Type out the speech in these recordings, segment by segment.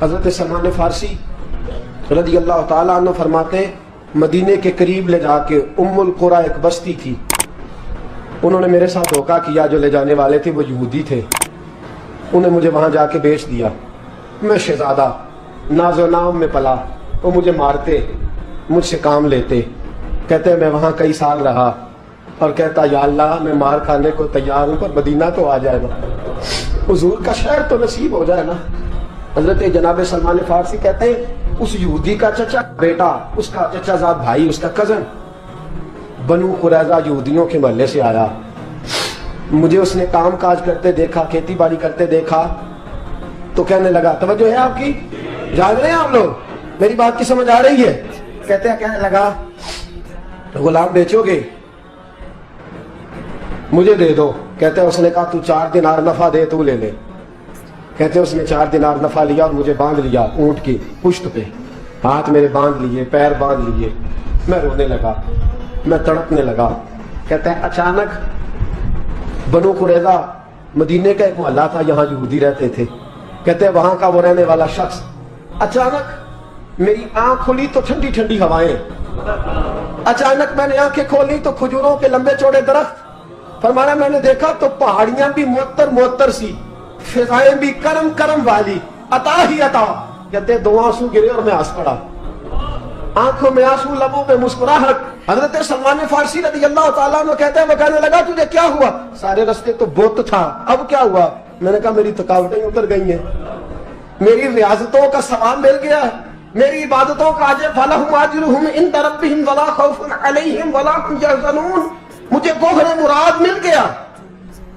حضرت سلمان فارسی رضی اللہ تعالیٰ عنہ فرماتے ہیں مدینے کے قریب لے جا کے ام القریٰ ایک بستی تھی، انہوں نے میرے ساتھ دھوکہ کیا، جو لے جانے والے تھے وہ یہودی تھے، انہیں مجھے وہاں جا کے بیچ دیا۔ میں شہزادہ ناز و نام میں پلا، وہ مجھے مارتے، مجھ سے کام لیتے۔ کہتے ہیں میں وہاں کئی سال رہا اور کہتا یا اللہ میں مار کھانے کو تیار ہوں، پر مدینہ تو آ جائے نا، حضور کا شہر تو نصیب ہو جائے نا۔ حضرت جناب سلمان فارسی کہتے ہیں اس یہودی کا چچا بیٹا، اس کا چچا زاد بھائی، اس کا کزن بنو قریظہ یہودیوں کے محلے سے آیا، مجھے اس نے کام کاج کرتے دیکھا، کھیتی باڑی کرتے دیکھا، تو کہنے لگا توجہ ہے آپ کی، جاگ رہے ہیں آپ لوگ، میری بات کی سمجھ آ رہی ہے؟ کہتے ہیں کہنے لگا غلام بیچو گے؟ مجھے دے دو۔ کہتے ہیں اس نے کہا تو 4 دینار نفع دے تو لے لے۔ کہتے ہیں اس نے 4 دینار نفع لیا اور مجھے باندھ لیا اونٹ کی پشت پہ، ہاتھ میرے باندھ لیے، پیر باندھ لیے، میں رونے لگا، میں تڑپنے لگا۔ کہتے ہیں اچانک بنو قریظہ مدینے کا ایک محلہ تھا، یہاں یہودی رہتے تھے، کہتے ہیں وہاں کا وہ رہنے والا شخص، اچانک میری آنکھ کھلی تو ٹھنڈی ٹھنڈی ہوائیں، اچانک میں نے آنکھیں کھولی تو کھجوروں کے لمبے چوڑے درخت، فرمایا میں نے دیکھا تو پہاڑیاں بھی معطر معطر سی، فضائیں بھی کرم کرم والی، عطا ہی عطا۔ کہتے 2 آنسو گرے اور میں ہنس پڑا، آنکھوں میں آنسو، لبوں پہ مسکراہٹ۔ حضرت سلمان فارسی رضی اللہ تعالیٰ عنہ کہتے ہیں وہ کہنے لگا تجھے کیا ہوا؟ سارے رستے تو بت تھا، اب کیا ہوا؟ میں نے کہا میری تھکاوٹیں اتر گئی ہیں، میری ریاضتوں کا ثواب مل گیا ہے، میری عبادتوں کا اجر فلہم اجرہم عند ربہم ولا خوف علیہم ولا هم یحزنون، مجھے گوہر مراد مل گیا۔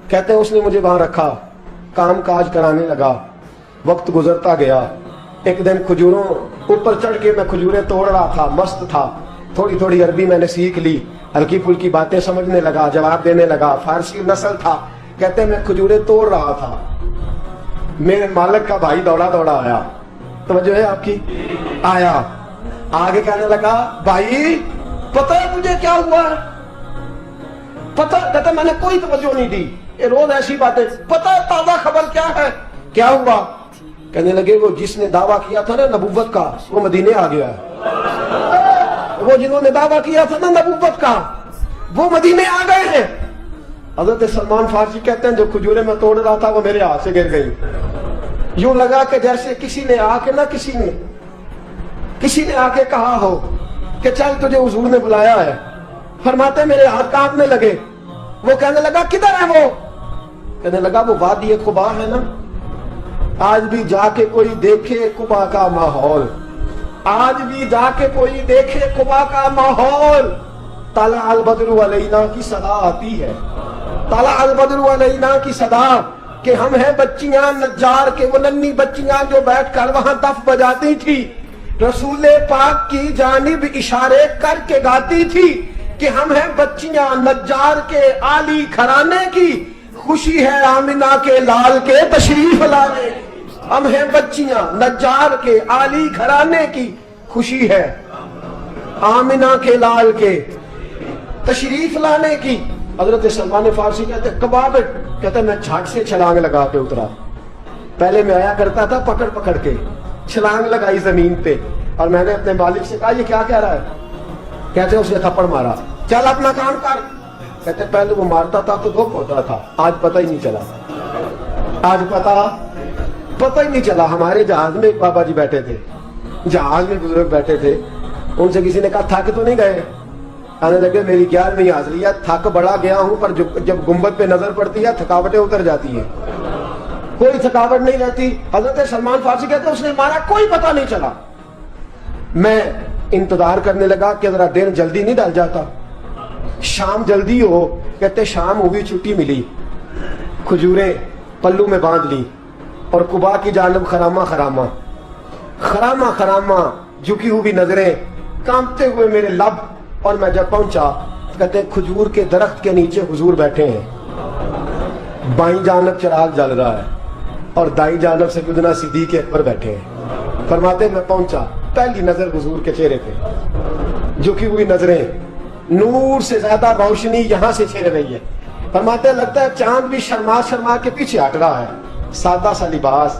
کہتے ہیں اس نے مجھے وہاں رکھا، کام کاج کرانے لگا، وقت گزرتا گیا۔ ایک دن کھجوروں اوپر چڑھ کے میں کھجوریں توڑ رہا تھا، مست تھا، تھوڑی تھوڑی عربی میں نے سیکھ لی، ہلکی پھلکی باتیں سمجھنے لگا، جواب دینے لگا، فارسی نسل تھا۔ کہتے ہیں میں کھجوریں توڑ رہا تھا، میرے مالک کا بھائی دوڑا دوڑا آیا، توجہ ہے آپ کی، آیا آگے کہنے لگا بھائی پتہ ہے مجھے کیا ہوا ہے؟ پتہ؟ کہتا میں نے کوئی توجہ نہیں دی، یہ روز ایسی باتیں، پتہ ہے تازہ خبر کیا ہے؟ کیا ہوا؟ کہنے لگے وہ جس نے دعویٰ کیا تھا نا نبوت کا، وہ مدینے آ گیا ہے، وہ جنہوں نے دعویٰ کیا تھا نا نبوت کا وہ مدینے آ گئے ہیں۔ حضرت سلمان فارسی کہتے ہیں جو کھجورے میں توڑ رہا تھا وہ میرے ہاتھ سے گر گئی، یوں لگا کہ جیسے کسی نے آ کے کسی نے آ کے کہا ہو کہ چل تجھے حضور نے بلایا ہے۔ فرماتے میرے ہاتھ کانپنے لگے۔ وہ کہنے لگا کدھر ہے وہ؟ کہنے لگا وہ وادی قبا ہے نا، آج بھی جا کے کوئی دیکھے قبا کا ماحول، آج بھی جا کے کوئی دیکھے قبا کا ماحول، طلع البدر علینا کی صدا آتی ہے، طلع البدر علینا کی صدا، کہ ہم ہیں بچیاں نجار کے، وہ ننھی بچیاں جو بیٹھ کر وہاں دف بجاتی تھی، رسول پاک کی جانب اشارے کر کے گاتی تھی کہ ہم ہیں بچیاں نجار کے عالی گھرانے کی، خوشی ہے آمنہ کے لال کے تشریف لانے کی۔ ہم ہیں بچیاں نجار کے عالی گھرانے کی، خوشی ہے آمنہ کے لال کے تشریف لانے کی۔ حضرت سلمان فارسی کہتے کباب، کہتے میں جھٹ سے چھلانگ لگا کے اترا، پہلے میں آیا کرتا تھا پکڑ پکڑ کے، چھلانگ لگائی زمین پہ، اور میں نے اپنے مالک سے کہا یہ کیا کہہ رہا ہے؟ کہتے اس نے تھپڑ مارا، چل اپنا کام کر۔ کہتے پہلے وہ مارتا تھا تو دھوپ ہوتا تھا، آج پتہ ہی نہیں چلا، آج پتہ ہی نہیں چلا۔ ہمارے جہاز میں ایک بابا جی بیٹھے تھے، جہاز میں بزرگ بیٹھے تھے، ان سے کسی نے کہا تھک تو نہیں گئے؟ کہنے لگے میری 11ویں حاضری ہے، تھک بڑا گیا ہوں، پر جب گنبد پہ نظر پڑتی ہے تھکاوٹیں اتر جاتی ہیں، کوئی تھکاوٹ نہیں رہتی۔ حضرت سلمان فارسی کہتے اس نے مارا، کوئی پتہ نہیں چلا۔ میں انتظار کرنے لگا کہ ذرا دن جلدی نہیں ڈل جاتا، شام جلدی ہو۔ کہتے شام ہوئی، چھٹی ملی، کھجوریں پلو میں باندھ لی اور قبا کی جانب خرامہ خرامہ خرامہ خرامہ جھکی ہوئی نظریں، کانپتے ہوئے میرے لب، اور میں جب پہنچا کہتے کھجور کے درخت کے نیچے حضور بیٹھے ہیں، بائیں جانب چراغ جل رہا ہے اور دائیں جانب سیدنا صدیق اکبر بیٹھے ہیں۔ فرماتے میں پہنچا، پہلی نظر حضور کے چہرے پہ، جھکی ہوئی نظریں، نور سے زیادہ روشنی یہاں سے چھڑ رہی ہے۔ فرماتے لگتا ہے چاند بھی شرما شرما کے پیچھے ہٹ رہا ہے، سادہ سا لباس،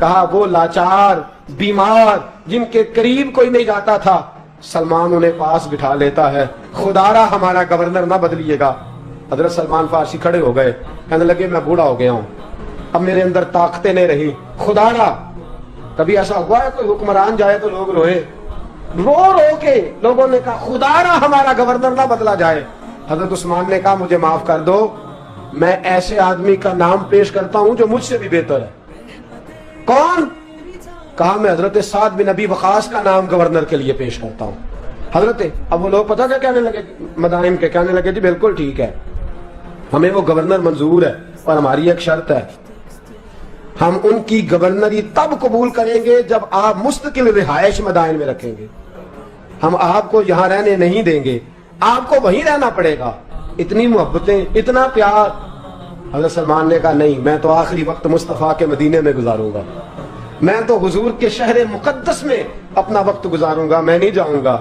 کہا وہ لاچار بیمار جن کے قریب کوئی نہیں جاتا تھا، سلمان انہیں پاس بٹھا لیتا ہے، خدا را ہمارا گورنر نہ بدلیے گا۔ حضرت سلمان فارسی کھڑے ہو گئے، کہنے لگے میں بوڑھا ہو گیا ہوں، اب میرے اندر طاقتیں نہیں رہی، خدا را کبھی ایسا ہوا ہے کوئی حکمران جائے تو لوگ روئے، رو رو کے لوگوں نے کہا خدا را ہمارا گورنر نہ بدلا جائے۔ حضرت عثمان نے کہا مجھے معاف کر دو، میں ایسے آدمی کا نام پیش کرتا ہوں جو مجھ سے بھی بہتر ہے۔ کون؟ کہا میں حضرت سعد بن ابی وقاص کا نام گورنر کے لیے پیش کرتا ہوں۔ حضرت اب وہ لوگ پتہ کیا کہنے لگے، مدائن کے کہنے لگے جی بالکل ٹھیک ہے، ہمیں وہ گورنر منظور ہے، اور ہماری ایک شرط ہے، ہم ان کی گورنری تب قبول کریں گے جب آپ مستقل رہائش مدائن میں رکھیں گے، ہم آپ کو یہاں رہنے نہیں دیں گے، آپ کو وہیں رہنا پڑے گا۔ اتنی محبتیں، اتنا پیار۔ حضرت سلمان نے کہا نہیں، میں تو آخری وقت مصطفیٰ کے مدینے میں گزاروں گا، میں تو حضور کے شہر مقدس میں اپنا وقت گزاروں گا، میں نہیں جاؤں گا۔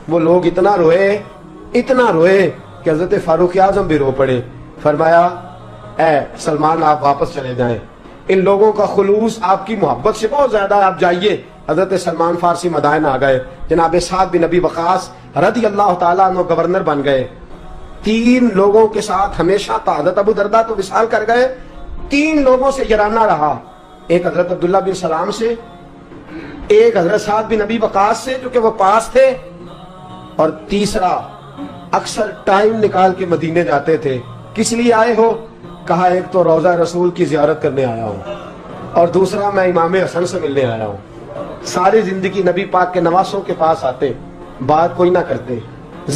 وہ لوگ اتنا روئے کہ حضرت فاروق اعظم بھی رو پڑے۔ فرمایا اے سلمان آپ واپس چلے جائیں، ان لوگوں کا خلوص آپ کی محبت سے بہت زیادہ، آپ جائیے۔ حضرت سلمان فارسی مدائن آ گئے، جناب سعد بن ابی وقاص رضی اللہ تعالیٰ عنہ گورنر بن گئے۔ 3 لوگوں کے ساتھ ہمیشہ تھا، حضرت ابو درداء تو وصال کر گئے، 3 لوگوں سے یارانہ رہا، ایک حضرت عبداللہ بن سلام سے، ایک حضرت سعد بن ابی وقاص سے جو کہ وہ پاس تھے، اور تیسرا اکثر ٹائم نکال کے مدینے جاتے تھے۔ کس لیے آئے ہو؟ کہا ایک تو روضہ رسول کی زیارت کرنے آیا ہوں، اور دوسرا میں امام حسن سے ملنے آیا ہوں۔ ساری زندگی نبی پاک کے نواسوں کے پاس آتے، بات کوئی نہ کرتے،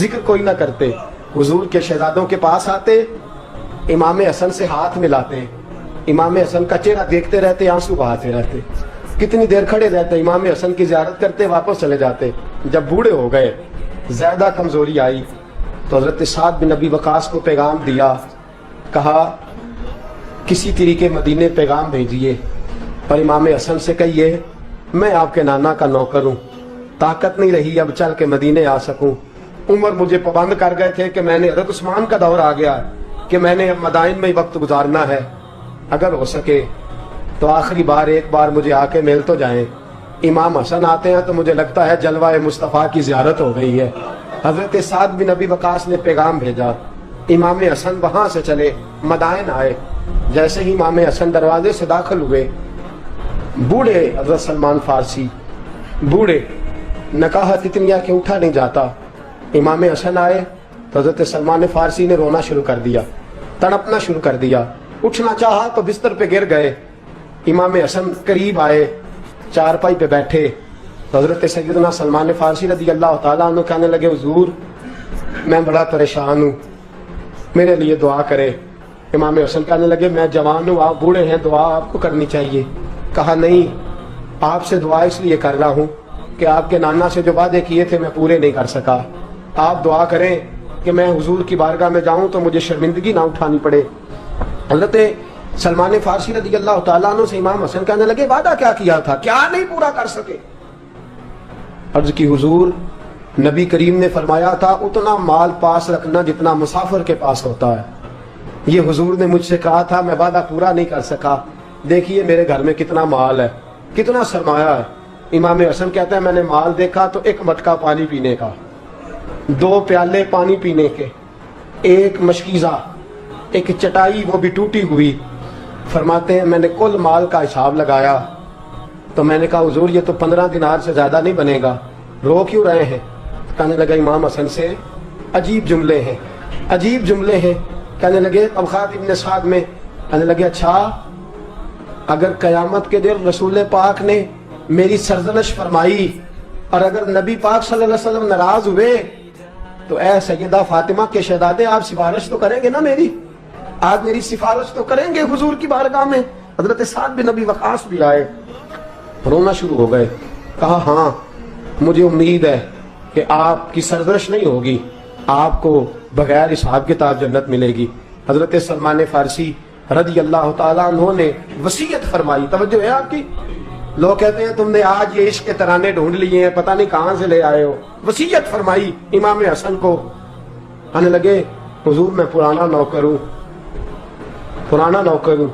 ذکر کوئی نہ کرتے، حضور کے شہزادوں کے پاس آتے، امام حسن سے ہاتھ ملاتے، امام حسن کا چہرہ دیکھتے رہتے، آنسو بہاتے رہتے، کتنی دیر کھڑے رہتے، امام حسن کی زیارت کرتے، واپس چلے جاتے۔ جب بوڑھے ہو گئے، زیادہ کمزوری آئی، تو حضرت سعد بن ابی وقاص کو پیغام دیا، کہا کسی طریقے مدینے پیغام بھیجیے، اور امام حسن سے کہیے میں آپ کے نانا کا نوکر ہوں، طاقت نہیں رہی اب چل کے مدینے آ سکوں، عمر مجھے پابند کر گئے تھے کہ میں نے حضرت عثمان کا دور آ گیا کہ میں نے اب مدائن میں وقت گزارنا ہے، اگر ہو سکے تو آخری بار ایک بار مجھے آ کے مل تو جائیں۔ امام حسن آتے ہیں تو مجھے لگتا ہے جلوہ مصطفیٰ کی زیارت ہو گئی ہے۔ حضرت سعد بن ابی وقاص نے پیغام بھیجا، امام حسن وہاں سے چلے مدائن آئے۔ جیسے ہی امام حسن دروازے سے داخل ہوئے، بوڑھے حضرت سلمان فارسی، بوڑھے نکاحت اتنی کہ اٹھا نہیں جاتا، امام حسن آئے تو حضرت سلمان فارسی نے رونا شروع کر دیا، تڑپنا شروع کر دیا، اٹھنا چاہا تو بستر پہ گر گئے۔ امام حسن قریب آئے، چارپائی پہ بیٹھے تو حضرت سیدنا سلمان فارسی رضی اللہ تعالیٰ عنہ کہنے لگے حضور میں بڑا پریشان ہوں، میرے لیے دعا کرے۔ امام حسن کہنے لگے میں جوان ہوں، آپ بوڑھے ہیں، دعا آپ کو کرنی چاہیے۔ کہا نہیں، آپ سے دعا اس لیے کر رہا ہوں کہ آپ کے نانا سے جو وعدے کیے تھے میں پورے نہیں کر سکا، آپ دعا کریں کہ میں حضور کی بارگاہ میں جاؤں تو مجھے شرمندگی نہ اٹھانی پڑے۔ حضرت سلمان فارسی رضی اللہ تعالیٰ عنہ سے امام حسن کہنے لگے وعدہ کیا کیا تھا، کیا نہیں پورا کر سکے؟ عرض کی حضور نبی کریم نے فرمایا تھا اتنا مال پاس رکھنا جتنا مسافر کے پاس ہوتا ہے، یہ حضور نے مجھ سے کہا تھا، میں وعدہ پورا نہیں کر سکا، دیکھیے میرے گھر میں کتنا مال ہے، کتنا سرمایہ ہے۔ امام حسن کہتا ہے میں نے مال دیکھا تو 1 مٹکا پانی پینے کا، 2 پیالے پانی پینے کے، 1 مشکیزہ، 1 چٹائی وہ بھی ٹوٹی ہوئی۔ فرماتے ہیں میں نے کل مال کا حساب لگایا تو میں نے کہا حضور یہ تو 15 دینار سے زیادہ نہیں بنے گا، رو کیوں رہے ہیں؟ کہنے لگا امام حسن سے عجیب جملے ہیں، عجیب جملے ہیں۔ کہنے لگے طبقات ابن سعد میں، کہنے لگے اچھا اگر قیامت کے دن رسول پاک نے میری سرزنش فرمائی اور اگر نبی پاک صلی اللہ علیہ وسلم ناراض ہوئے تو اے سیدہ فاطمہ کے شہزادے آپ سفارش تو کریں گے نا میری، آج میری سفارش تو کریں گے حضور کی بارگاہ میں؟ حضرت سعد بن ابی وقاص بھی آئے، رونا شروع ہو گئے، کہا ہاں مجھے امید ہے کہ آپ کی سرزنش نہیں ہوگی، آپ کو بغیر حساب کتاب جنت ملے گی۔ حضرت سلمان فارسی رضی اللہ تعالیٰ عنہ نے وصیت فرمائی، توجہ ہے آپ کی؟ لوگ کہتے ہیں تم نے آج یہ عشق کے ترانے ڈھونڈ لیے ہیں، پتہ نہیں کہاں سے لے آئے ہو۔ وصیت فرمائی امام حسن کو، کہنے لگے حضور میں پرانا نوکر ہوں، پرانا نوکر ہوں،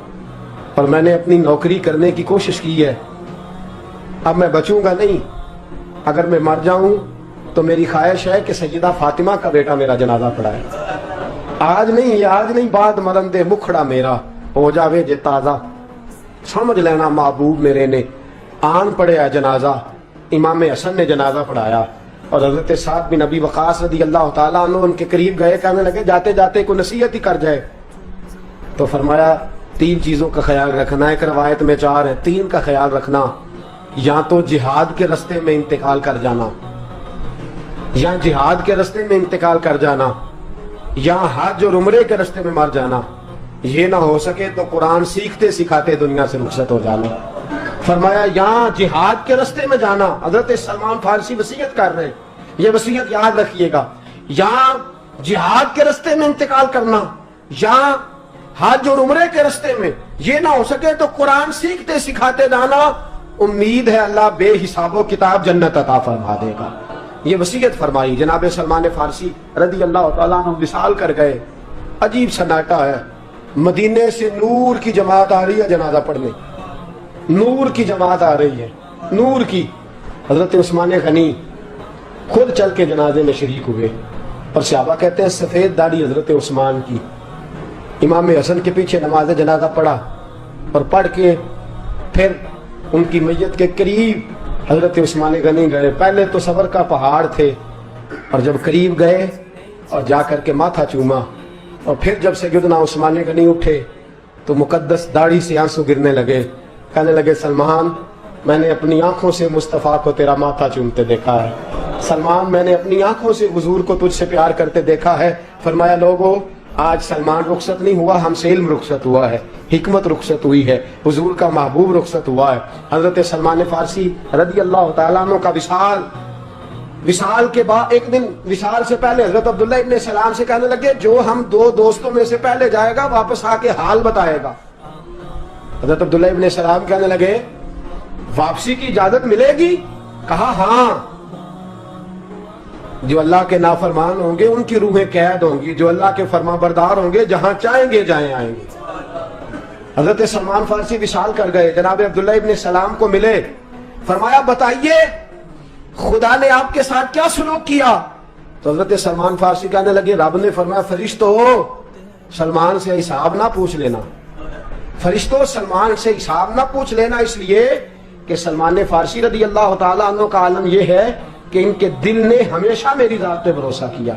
اور میں نے اپنی نوکری کرنے کی کوشش کی ہے. اب میں بچوں گا نہیں. اگر میں مر جاؤں تو میری خواہش ہے کہ سیدہ فاطمہ کا بیٹا میرا جنازہ پڑھائے. آج نہیں بعد مرن دے مکھڑا میرا ہو جاوے جے تازہ. سمجھ لینا محبوب میرے نے آن پڑھیا جنازہ. امام حسن نے جنازہ پڑھایا اور حضرت سعد بن ابی وقاص رضی اللہ تعالیٰ عنہ ان کے قریب گئے. کہنے لگے جاتے جاتے کوئی نصیحت ہی کر جائے. تو فرمایا 3 چیزوں کا خیال رکھنا. ایک روایت میں 4 ہے. 3 کا خیال رکھنا. یا تو جہاد کے رستے میں انتقال کر جانا, یا جہاد کے رستے میں انتقال کر جانا, یا حج اور عمرے کے رستے میں مر جانا. یہ نہ ہو سکے تو قرآن سیکھتے سکھاتے دنیا سے رخصت ہو جانا. فرمایا یا جہاد کے رستے میں جانا. حضرت سلمان فارسی وصیت کر رہے ہیں, یہ وصیت یاد رکھیے گا. یا جہاد کے رستے میں انتقال کرنا, یا حج اور عمرے کے رستے میں. یہ نہ ہو سکے تو قرآن سیکھتے سکھاتے جانا. امید ہے اللہ بے حساب و کتاب جنت عطا فرما دے گا. یہ وصیت فرمائی. جناب سلمان فارسی رضی اللہ تعالیٰ عنہ وصال کر گئے. عجیب سناٹا ہے. مدینے سے نور کی جماعت آ رہی ہے جنازہ پڑھنے. نور کی جماعت آ رہی ہے, نور کی. حضرت عثمان غنی خود چل کے جنازے میں شریک ہوئے. اور صحابہ کہتے ہیں سفید داڑھی حضرت عثمان کی. امام حسن کے پیچھے نماز جنازہ پڑھا اور پڑھ کے پھر ان کی میت کے قریب حضرت عثمان غنی گئے. پہلے تو صبر کا پہاڑ تھے, اور جب قریب گئے اور جا کر کے ماتھا چوما, اور پھر جب سیدنا عثمان غنی اٹھے تو مقدس داڑھی سے آنسو گرنے لگے. کہنے لگے سلمان میں نے اپنی آنکھوں سے مصطفیٰ کو تیرا ماتھا چومتے دیکھا ہے. سلمان میں نے اپنی آنکھوں سے حضور کو تجھ سے پیار کرتے دیکھا ہے. فرمایا لوگوں آج سلمان رخصت نہیں ہوا, ہم سے علم رخصت ہوا ہے, حکمت رخصت ہوئی ہے, حضور کا محبوب رخصت ہوا ہے. حضرت سلمان فارسی رضی اللہ تعالیٰ عنہ کا وصال کے بعد ایک دن وصال سے پہلے حضرت عبداللہ ابن سلام سے کہنے لگے جو ہم 2 دوستوں میں سے پہلے جائے گا واپس آ کے حال بتائے گا. حضرت عبداللہ ابن سلام کہنے لگے واپسی کی اجازت ملے گی؟ کہا ہاں. جو اللہ کے نافرمان ہوں گے ان کی روحیں قید ہوں گی, جو اللہ کے فرما بردار ہوں گے جہاں چاہیں گے جائیں آئیں گے. حضرت سلمان فارسی وصال کر گئے, جناب عبداللہ ابن سلام کو ملے. فرمایا بتائیے خدا نے آپ کے ساتھ کیا سلوک کیا؟ تو حضرت سلمان فارسی کہنے لگے رب نے فرمایا فرشتو سلمان سے حساب نہ پوچھ لینا. فرشتوں سلمان سے حساب نہ پوچھ لینا, اس لیے کہ سلمان فارسی رضی اللہ تعالیٰ عنہ کا عالم یہ ہے کہ ان کے دل نے ہمیشہ میری ذات پہ بھروسہ کیا.